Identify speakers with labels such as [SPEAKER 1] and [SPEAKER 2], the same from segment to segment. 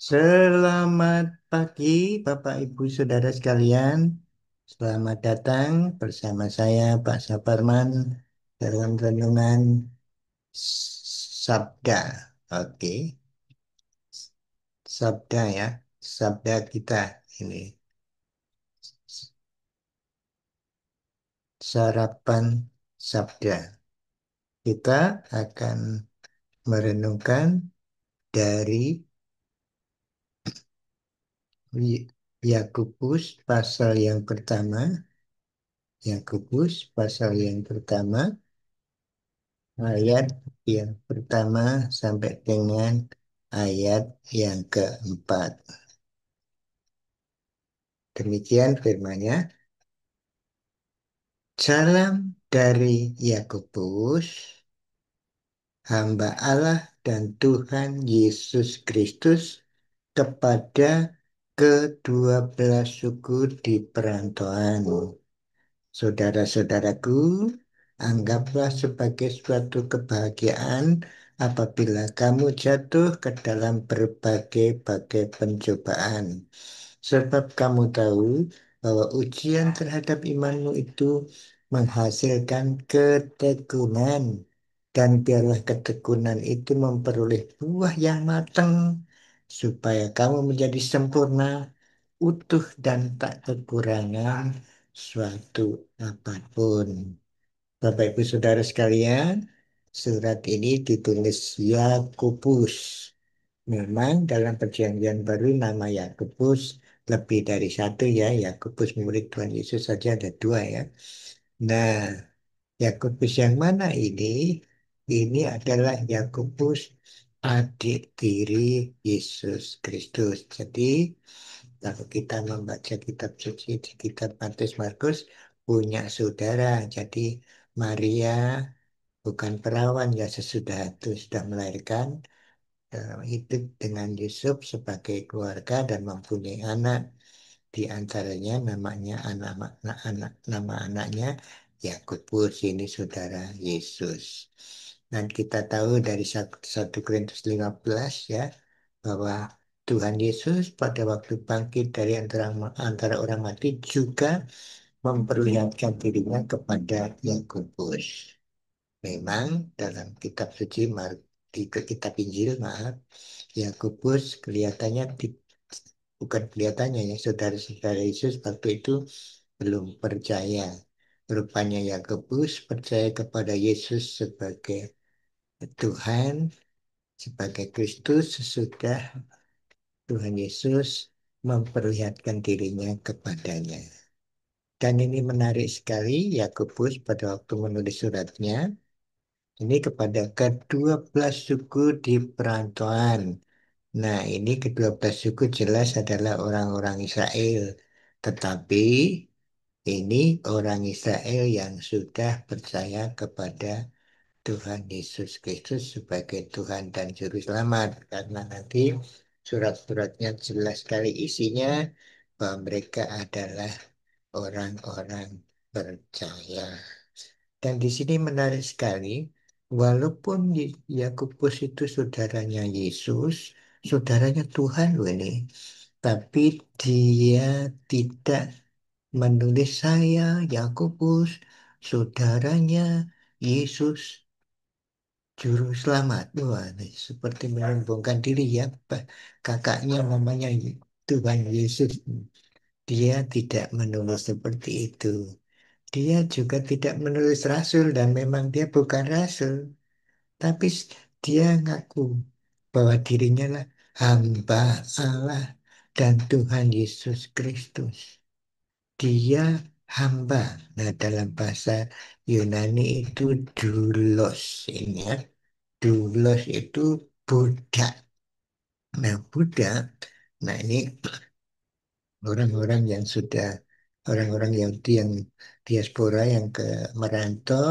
[SPEAKER 1] Selamat pagi, Bapak Ibu Saudara sekalian. Selamat datang bersama saya, Pak Saparman, dalam renungan Sabda. Oke, Sabda ya, Sabda kita ini. Sarapan Sabda. Kita akan merenungkan dari Yakobus pasal yang pertama. Yakobus pasal yang pertama ayat yang pertama sampai dengan ayat yang keempat. Demikian firman-Nya. Salam dari Yakobus, hamba Allah dan Tuhan Yesus Kristus kepada kedua belas suku di perantauan. Saudara-saudaraku, anggaplah sebagai suatu kebahagiaan apabila kamu jatuh ke dalam berbagai-bagai pencobaan. Sebab kamu tahu bahwa ujian terhadap imanmu itu menghasilkan ketekunan. Dan biarlah ketekunan itu memperoleh buah yang matang, supaya kamu menjadi sempurna, utuh dan tak kekurangan suatu apapun. Bapak Ibu Saudara sekalian, surat ini ditulis Yakobus. Memang dalam perjanjian baru nama Yakobus lebih dari satu ya. Yakobus murid Tuhan Yesus saja ada dua ya. Nah, Yakobus yang mana ini? Ini adalah Yakobus adik tiri Yesus Kristus. Jadi kalau kita membaca kitab suci di kitab Matius Markus punya saudara. Jadi Maria bukan perawan ya, sesudah itu sudah melahirkan, hidup dengan Yusuf sebagai keluarga dan mempunyai anak. Di antaranya namanya nama anaknya Yakobus, ini saudara Yesus. Dan kita tahu dari 1 Korintus 15 ya, bahwa Tuhan Yesus pada waktu bangkit dari antara orang mati juga memperlihatkan dirinya kepada Yakobus. Memang dalam kitab suci, di kitab Injil, maaf, Yakobus kelihatannya bukan kelihatannya ya, saudara-saudara Yesus waktu itu belum percaya. Rupanya Yakobus percaya kepada Yesus sebagai Tuhan, sebagai Kristus sesudah Tuhan Yesus memperlihatkan dirinya kepadanya. Dan ini menarik sekali, Yakobus pada waktu menulis suratnya, ini kepada kedua belas suku di perantauan. Nah, ini kedua belas suku jelas adalah orang-orang Israel. Tetapi ini orang Israel yang sudah percaya kepada Tuhan Yesus Kristus sebagai Tuhan dan Juru Selamat. Karena nanti surat-suratnya jelas sekali isinya bahwa mereka adalah orang-orang percaya. Dan di sini menarik sekali, walaupun Yakobus itu saudaranya Yesus, saudaranya Tuhan loh ini, tapi dia tidak menulis saya, Yakobus, saudaranya Yesus, Juru Selamat. Wah, ini seperti menyombongkan diri ya, kakaknya namanya Tuhan Yesus. Dia tidak menulis seperti itu. Dia juga tidak menulis rasul dan memang dia bukan rasul. Tapi dia ngaku bahwa dirinya lah hamba Allah dan Tuhan Yesus Kristus. Dia hamba. Nah, dalam bahasa Yunani itu doulos. Ini ya. Doulos itu budak. Nah, budak. Nah, ini orang-orang yang sudah, orang-orang Yahudi yang diaspora yang ke merantau,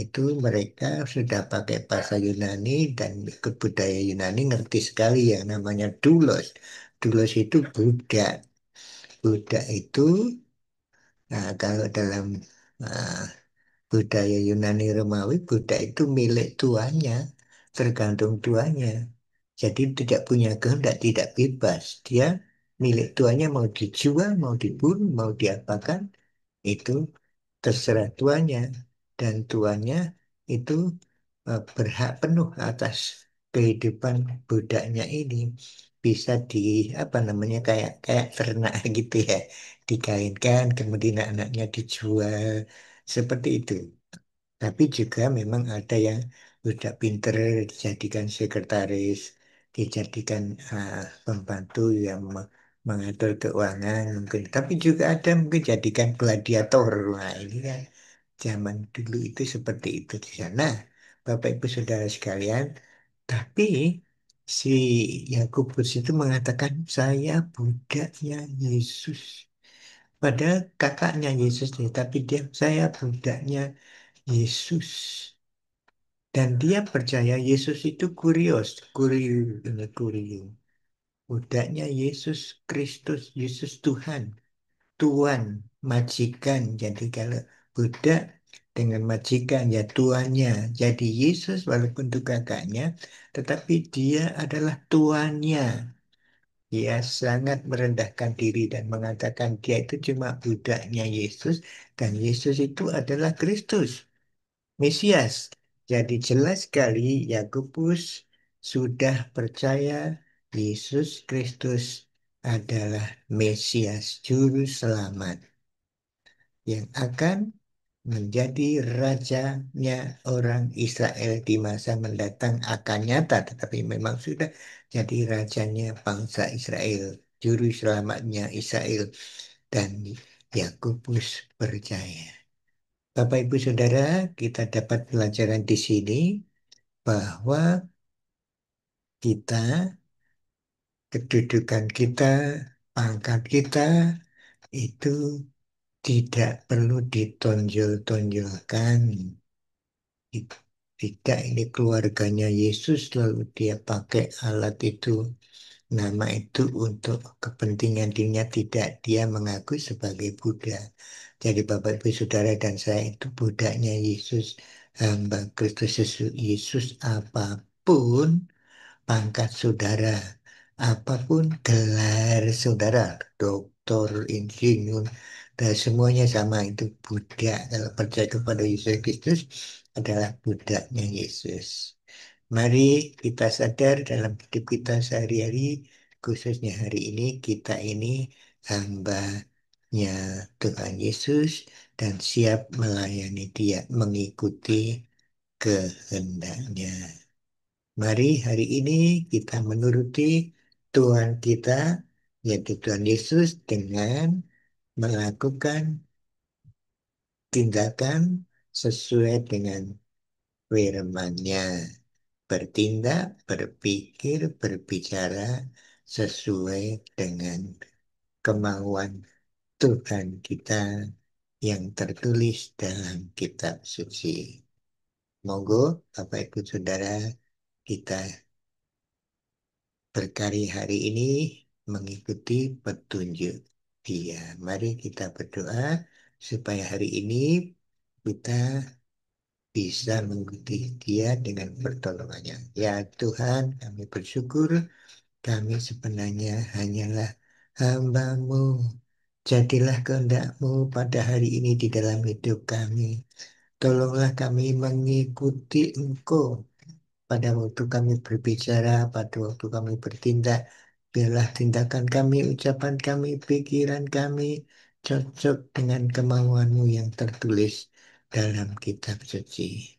[SPEAKER 1] itu mereka sudah pakai bahasa Yunani dan ikut budaya Yunani, ngerti sekali yang namanya doulos. Doulos itu budak. Budak itu, nah, kalau dalam ah, budaya Yunani Romawi, budak itu milik tuannya, tergantung tuannya. Jadi tidak punya kehendak, tidak bebas. Dia milik tuannya mau dijual, mau dibunuh, mau diapakan, itu terserah tuannya. Dan tuannya itu berhak penuh atas kehidupan budaknya ini. Bisa di apa namanya kayak kayak ternak gitu ya, dikawinkan, kemudian anaknya dijual seperti itu. Tapi juga memang ada yang sudah pinter dijadikan sekretaris, dijadikan pembantu yang mengatur keuangan mungkin. Tapi juga ada mungkin jadikan gladiator. Nah ini kan zaman dulu itu seperti itu di sana. Bapak Ibu Saudara sekalian, tapi si Yakobus itu mengatakan saya budaknya Yesus. Padahal kakaknya Yesus nih, tapi dia saya budaknya Yesus. Dan dia percaya Yesus itu kurios, ini kurios. Budaknya Yesus Kristus, Yesus Tuhan, Tuhan, majikan. Jadi kalau budak dengan majikan ya tuannya. Jadi Yesus walaupun itu kakaknya, tetapi dia adalah tuannya. Dia sangat merendahkan diri dan mengatakan dia itu cuma budaknya Yesus dan Yesus itu adalah Kristus. Mesias. Jadi jelas sekali Yakobus sudah percaya Yesus Kristus adalah Mesias, Juru Selamat yang akan menjadi rajanya orang Israel di masa mendatang akan nyata, tetapi memang sudah jadi rajanya bangsa Israel, Juru Selamatnya Israel, dan Yakobus percaya. Bapak Ibu Saudara, kita dapat pelajaran di sini bahwa kita, kedudukan kita, pangkat kita itu tidak perlu ditonjol-tonjolkan. Tidak, ini keluarganya Yesus lalu dia pakai alat itu, nama itu untuk kepentingan dirinya, tidak. Dia mengaku sebagai Buddha. Jadi Bapak Ibu Saudara dan saya itu budaknya Yesus, hamba Kristus Yesus, Yesus apapun pangkat saudara, apapun gelar saudara, doktor, insinyur, dan semuanya sama itu budak. Kalau percaya kepada Yesus Kristus adalah budaknya Yesus. Mari kita sadar dalam hidup kita sehari-hari, khususnya hari ini, kita ini hambanya Tuhan Yesus dan siap melayani Dia, mengikuti kehendaknya. Mari hari ini kita menuruti Tuhan kita, yaitu Tuhan Yesus, dengan melakukan tindakan sesuai dengan firman-Nya. Bertindak, berpikir, berbicara sesuai dengan kemauan Tuhan kita yang tertulis dalam kitab suci. Monggo Bapak Ibu Saudara kita berkarya hari ini mengikuti petunjuk Dia. Mari kita berdoa supaya hari ini kita bisa mengikuti Dia dengan pertolongannya. Ya Tuhan, kami bersyukur kami sebenarnya hanyalah hamba-Mu. Jadilah kehendak-Mu pada hari ini di dalam hidup kami. Tolonglah kami mengikuti Engkau pada waktu kami berbicara, pada waktu kami bertindak. Biarlah tindakan kami, ucapan kami, pikiran kami cocok dengan kemauan-Mu yang tertulis dalam kitab suci.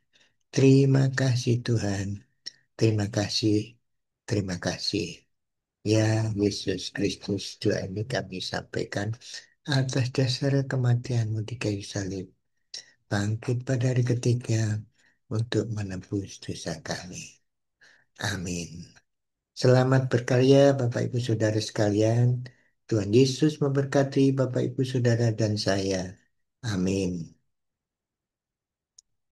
[SPEAKER 1] Terima kasih Tuhan. Terima kasih. Terima kasih. Ya Yesus Kristus, doa ini kami sampaikan atas dasar kematian-Mu di kayu salib. Bangkit pada hari ketiga untuk menebus dosa kami. Amin. Selamat berkarya Bapak Ibu Saudara sekalian. Tuhan Yesus memberkati Bapak Ibu Saudara dan saya. Amin.